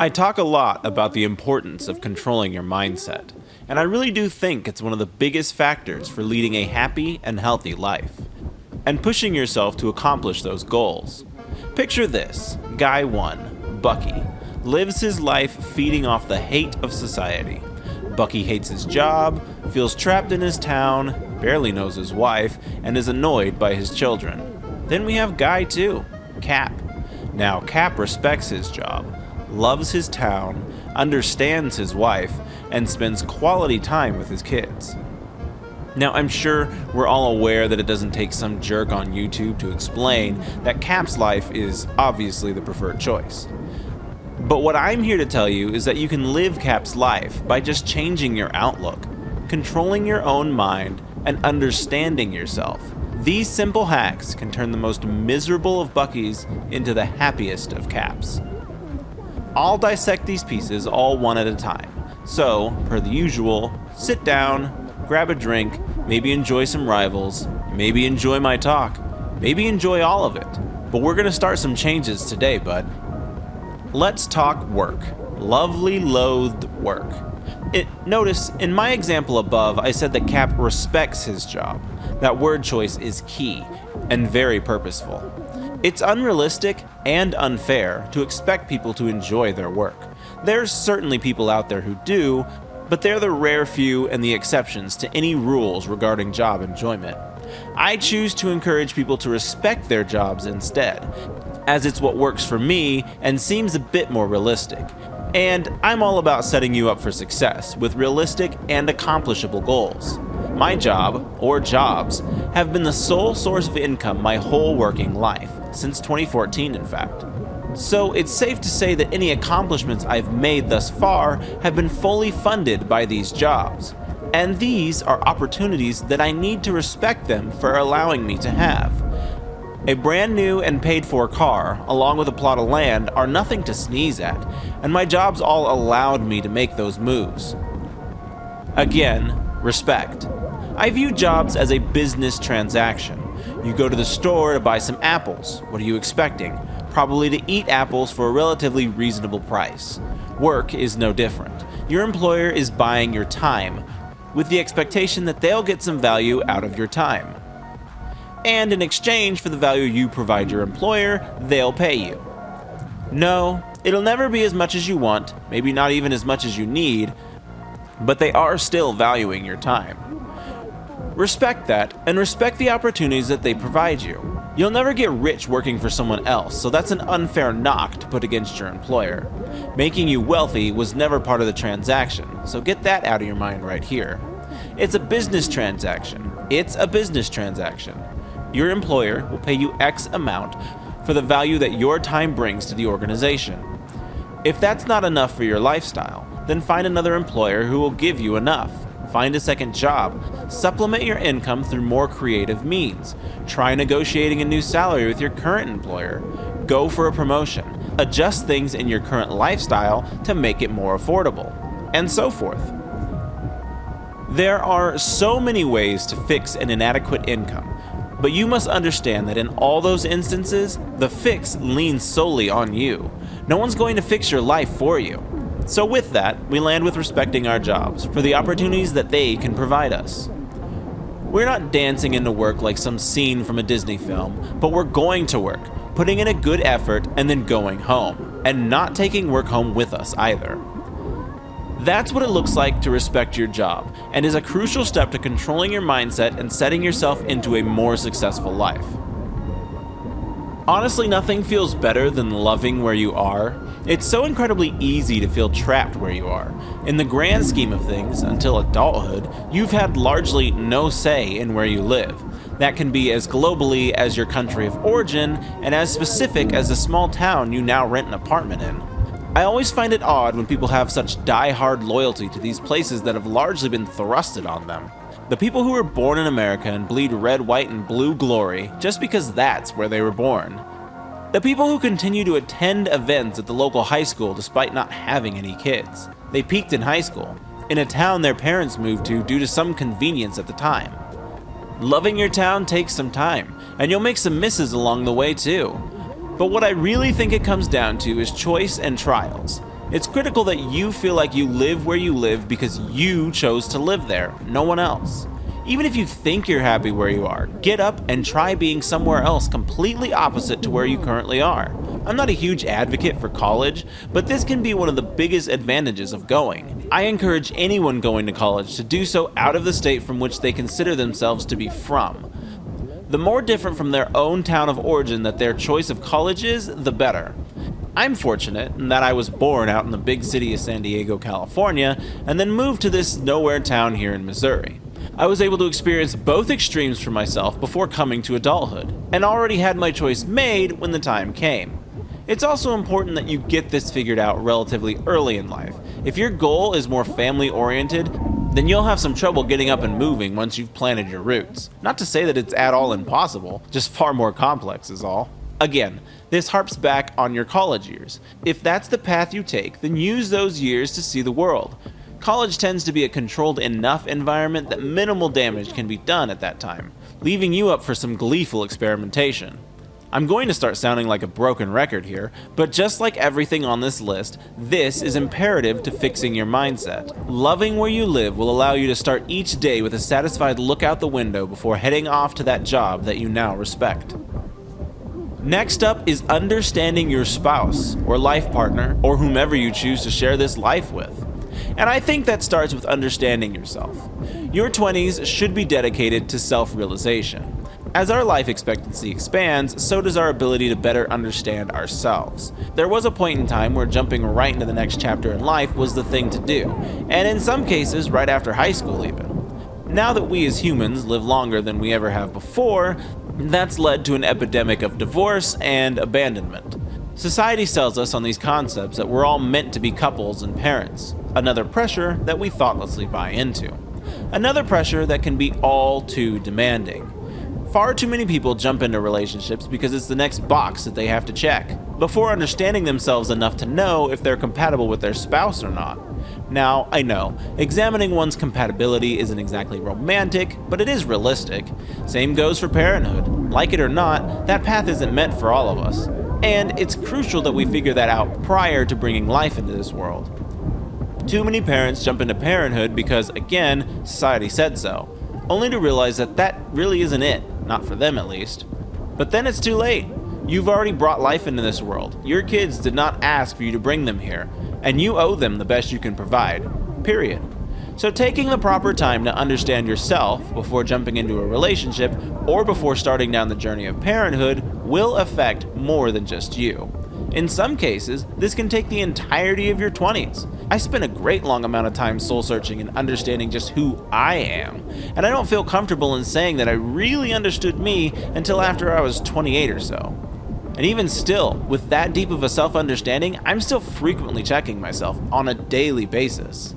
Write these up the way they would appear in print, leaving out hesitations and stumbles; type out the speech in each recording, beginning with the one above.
I talk a lot about the importance of controlling your mindset, and I really do think it's one of the biggest factors for leading a happy and healthy life, and pushing yourself to accomplish those goals. Picture this: Guy 1, Bucky, lives his life feeding off the hate of society. Bucky hates his job, feels trapped in his town, barely knows his wife, and is annoyed by his children. Then we have Guy 2, Cap. Now Cap respects his job, loves his town, understands his wife, and spends quality time with his kids. Now, I'm sure we're all aware that it doesn't take some jerk on YouTube to explain that Cap's life is obviously the preferred choice. But what I'm here to tell you is that you can live Cap's life by just changing your outlook, controlling your own mind, and understanding yourself. These simple hacks can turn the most miserable of Buckys into the happiest of Caps. I'll dissect these pieces all one at a time. So, per the usual, sit down, grab a drink, maybe enjoy some rivals, maybe enjoy my talk, maybe enjoy all of it. But we're gonna start some changes today, bud. Let's talk work. Lovely, loathed work. Notice, in my example above, I said that Cap respects his job. That word choice is key and very purposeful. It's unrealistic and unfair to expect people to enjoy their work. There's certainly people out there who do, but they're the rare few and the exceptions to any rules regarding job enjoyment. I choose to encourage people to respect their jobs instead, as it's what works for me and seems a bit more realistic. And I'm all about setting you up for success with realistic and accomplishable goals. My job, or jobs, have been the sole source of income my whole working life, since 2014 in fact. So it's safe to say that any accomplishments I've made thus far have been fully funded by these jobs. And these are opportunities that I need to respect them for allowing me to have. A brand new and paid for car, along with a plot of land, are nothing to sneeze at, and my jobs all allowed me to make those moves. Again, respect. I view jobs as a business transaction. You go to the store to buy some apples. What are you expecting? Probably to eat apples for a relatively reasonable price. Work is no different. Your employer is buying your time, with the expectation that they'll get some value out of your time. And in exchange for the value you provide your employer, they'll pay you. No, it'll never be as much as you want, maybe not even as much as you need, but they are still valuing your time. Respect that, and respect the opportunities that they provide you. You'll never get rich working for someone else, so that's an unfair knock to put against your employer. Making you wealthy was never part of the transaction, so get that out of your mind right here. It's a business transaction. It's a business transaction. Your employer will pay you X amount for the value that your time brings to the organization. If that's not enough for your lifestyle, then find another employer who will give you enough. Find a second job. Supplement your income through more creative means. Try negotiating a new salary with your current employer. Go for a promotion. Adjust things in your current lifestyle to make it more affordable, and so forth. There are so many ways to fix an inadequate income, but you must understand that in all those instances, the fix leans solely on you. No one's going to fix your life for you. So with that, we land with respecting our jobs for the opportunities that they can provide us. We're not dancing into work like some scene from a Disney film, but we're going to work, putting in a good effort and then going home, and not taking work home with us either. That's what it looks like to respect your job, and is a crucial step to controlling your mindset and setting yourself into a more successful life. Honestly, nothing feels better than loving where you are. It's so incredibly easy to feel trapped where you are. In the grand scheme of things, until adulthood, you've had largely no say in where you live. That can be as globally as your country of origin, and as specific as the small town you now rent an apartment in. I always find it odd when people have such die-hard loyalty to these places that have largely been thrusted on them. The people who were born in America and bleed red, white, and blue glory just because that's where they were born. The people who continue to attend events at the local high school despite not having any kids. They peaked in high school, in a town their parents moved to due to some convenience at the time. Loving your town takes some time, and you'll make some misses along the way too. But what I really think it comes down to is choice and trials. It's critical that you feel like you live where you live because you chose to live there, no one else. Even if you think you're happy where you are, get up and try being somewhere else completely opposite to where you currently are. I'm not a huge advocate for college, but this can be one of the biggest advantages of going. I encourage anyone going to college to do so out of the state from which they consider themselves to be from. The more different from their own town of origin that their choice of college is, the better. I'm fortunate in that I was born out in the big city of San Diego, California, and then moved to this nowhere town here in Missouri. I was able to experience both extremes for myself before coming to adulthood, and already had my choice made when the time came. It's also important that you get this figured out relatively early in life. If your goal is more family-oriented, then you'll have some trouble getting up and moving once you've planted your roots. Not to say that it's at all impossible, just far more complex is all. Again, this harps back on your college years. If that's the path you take, then use those years to see the world. College tends to be a controlled enough environment that minimal damage can be done at that time, leaving you up for some gleeful experimentation. I'm going to start sounding like a broken record here, but just like everything on this list, this is imperative to fixing your mindset. Loving where you live will allow you to start each day with a satisfied look out the window before heading off to that job that you now respect. Next up is understanding your spouse, or life partner, or whomever you choose to share this life with. And I think that starts with understanding yourself. Your 20s should be dedicated to self-realization. As our life expectancy expands, so does our ability to better understand ourselves. There was a point in time where jumping right into the next chapter in life was the thing to do, and in some cases right after high school even. Now that we as humans live longer than we ever have before, that's led to an epidemic of divorce and abandonment. Society sells us on these concepts that we're all meant to be couples and parents. Another pressure that we thoughtlessly buy into. Another pressure that can be all too demanding. Far too many people jump into relationships because it's the next box that they have to check, before understanding themselves enough to know if they're compatible with their spouse or not. Now, I know, examining one's compatibility isn't exactly romantic, but it is realistic. Same goes for parenthood. Like it or not, that path isn't meant for all of us. And it's crucial that we figure that out prior to bringing life into this world. Too many parents jump into parenthood because, again, society said so, only to realize that that really isn't it, not for them at least. But then it's too late. You've already brought life into this world. Your kids did not ask for you to bring them here, and you owe them the best you can provide, period. So taking the proper time to understand yourself before jumping into a relationship or before starting down the journey of parenthood will affect more than just you. In some cases, this can take the entirety of your 20s. I spent a great long amount of time soul-searching and understanding just who I am, and I don't feel comfortable in saying that I really understood me until after I was 28 or so. And even still, with that deep of a self-understanding, I'm still frequently checking myself on a daily basis.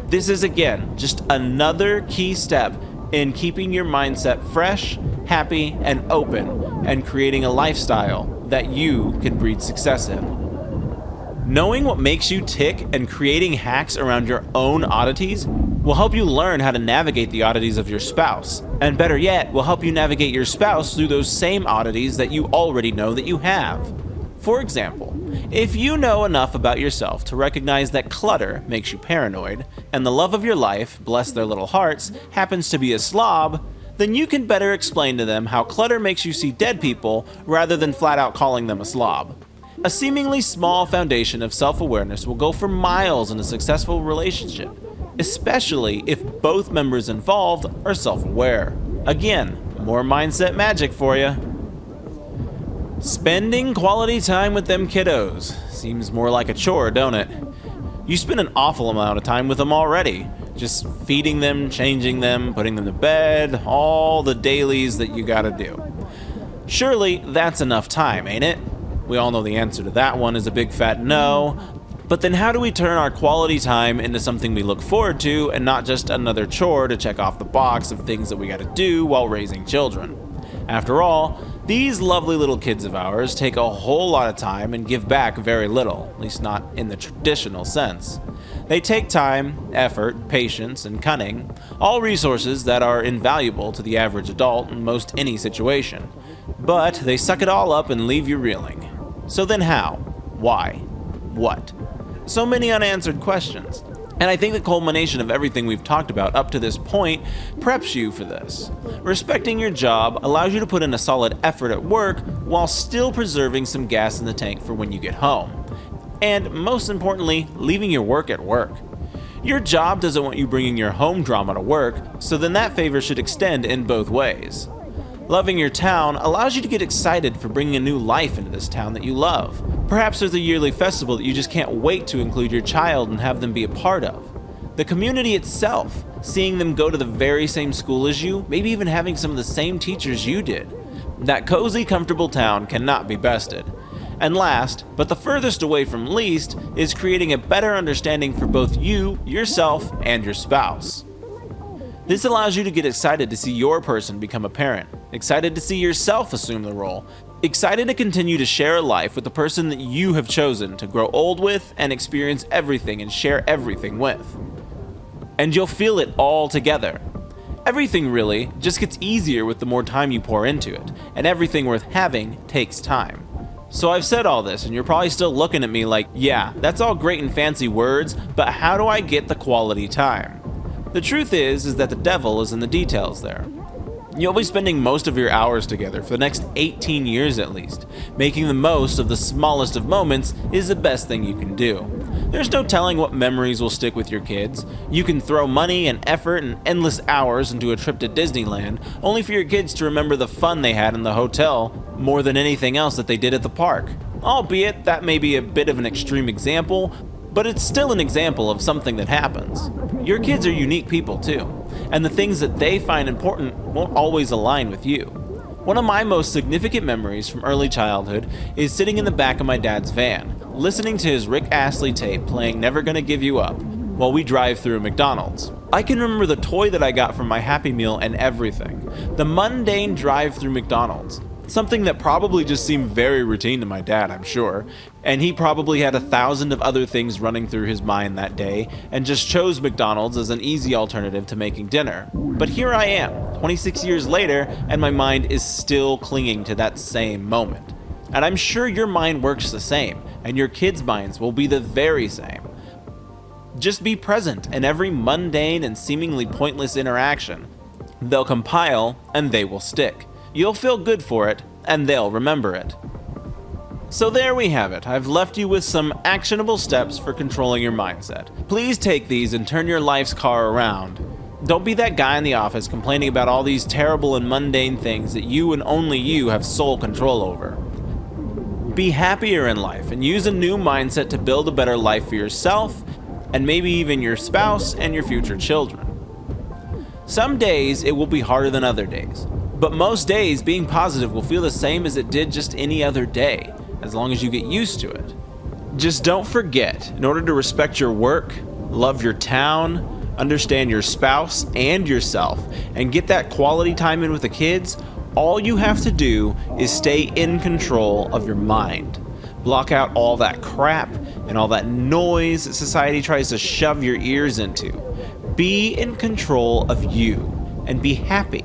This is again just another key step in keeping your mindset fresh, happy, and open, and creating a lifestyle that you can breed success in. Knowing what makes you tick and creating hacks around your own oddities will help you learn how to navigate the oddities of your spouse, and better yet, will help you navigate your spouse through those same oddities that you already know that you have. For example, if you know enough about yourself to recognize that clutter makes you paranoid, and the love of your life, bless their little hearts, happens to be a slob, then you can better explain to them how clutter makes you see dead people rather than flat out calling them a slob. A seemingly small foundation of self-awareness will go for miles in a successful relationship, especially if both members involved are self-aware. Again, more mindset magic for you. Spending quality time with them kiddos seems more like a chore, don't it? You spend an awful amount of time with them already, just feeding them, changing them, putting them to bed, all the dailies that you gotta do. Surely that's enough time, ain't it? We all know the answer to that one is a big fat no. But then how do we turn our quality time into something we look forward to and not just another chore to check off the box of things that we gotta do while raising children? After all, these lovely little kids of ours take a whole lot of time and give back very little, at least not in the traditional sense. They take time, effort, patience, and cunning, all resources that are invaluable to the average adult in most any situation. But they suck it all up and leave you reeling. So then how? Why? what? So many unanswered questions. And I think the culmination of everything we've talked about up to this point preps you for this. Respecting your job allows you to put in a solid effort at work while still preserving some gas in the tank for when you get home. And most importantly, leaving your work at work. Your job doesn't want you bringing your home drama to work, so then that favor should extend in both ways. Loving your town allows you to get excited for bringing a new life into this town that you love. Perhaps there's a yearly festival that you just can't wait to include your child and have them be a part of. The community itself, seeing them go to the very same school as you, maybe even having some of the same teachers you did. That cozy, comfortable town cannot be bested. And last, but the furthest away from least, is creating a better understanding for both you, yourself, and your spouse. This allows you to get excited to see your person become a parent, excited to see yourself assume the role, excited to continue to share a life with the person that you have chosen to grow old with and experience everything and share everything with. And you'll feel it all together. Everything really just gets easier with the more time you pour into it, and everything worth having takes time. So I've said all this, and you're probably still looking at me like, yeah, that's all great and fancy words, but how do I get the quality time? The truth is that the devil is in the details there. You'll be spending most of your hours together for the next 18 years at least. Making the most of the smallest of moments is the best thing you can do. There's no telling what memories will stick with your kids. You can throw money and effort and endless hours into a trip to Disneyland, only for your kids to remember the fun they had in the hotel more than anything else that they did at the park. Albeit that may be a bit of an extreme example, but it's still an example of something that happens. Your kids are unique people too, and the things that they find important won't always align with you. One of my most significant memories from early childhood is sitting in the back of my dad's van, listening to his Rick Astley tape playing Never Gonna Give You Up while we drive through a McDonald's. I can remember the toy that I got from my Happy Meal and everything. The mundane drive through McDonald's. Something that probably just seemed very routine to my dad, I'm sure, and he probably had 1,000 of other things running through his mind that day and just chose McDonald's as an easy alternative to making dinner. But here I am, 26 years later, and my mind is still clinging to that same moment. And I'm sure your mind works the same, and your kids' minds will be the very same. Just be present in every mundane and seemingly pointless interaction. They'll compile, and they will stick. You'll feel good for it, and they'll remember it. So there we have it. I've left you with some actionable steps for controlling your mindset. Please take these and turn your life's car around. Don't be that guy in the office complaining about all these terrible and mundane things that you and only you have sole control over. Be happier in life and use a new mindset to build a better life for yourself and maybe even your spouse and your future children. Some days it will be harder than other days. But most days, being positive will feel the same as it did just any other day, as long as you get used to it. Just don't forget, in order to respect your work, love your town, understand your spouse and yourself, and get that quality time in with the kids, all you have to do is stay in control of your mind. Block out all that crap and all that noise that society tries to shove your ears into. Be in control of you, and be happy.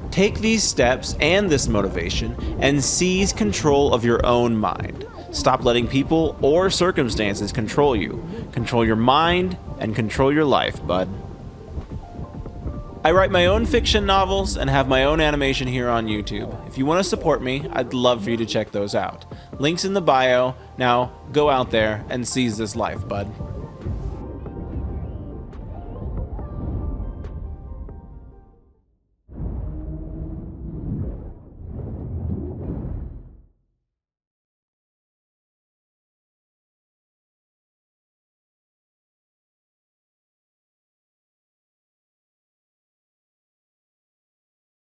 Take these steps and this motivation and seize control of your own mind. Stop letting people or circumstances control you. Control your mind and control your life, bud. I write my own fiction novels and have my own animation here on YouTube. If you want to support me, I'd love for you to check those out. Links in the bio. Now, go out there and seize this life, bud.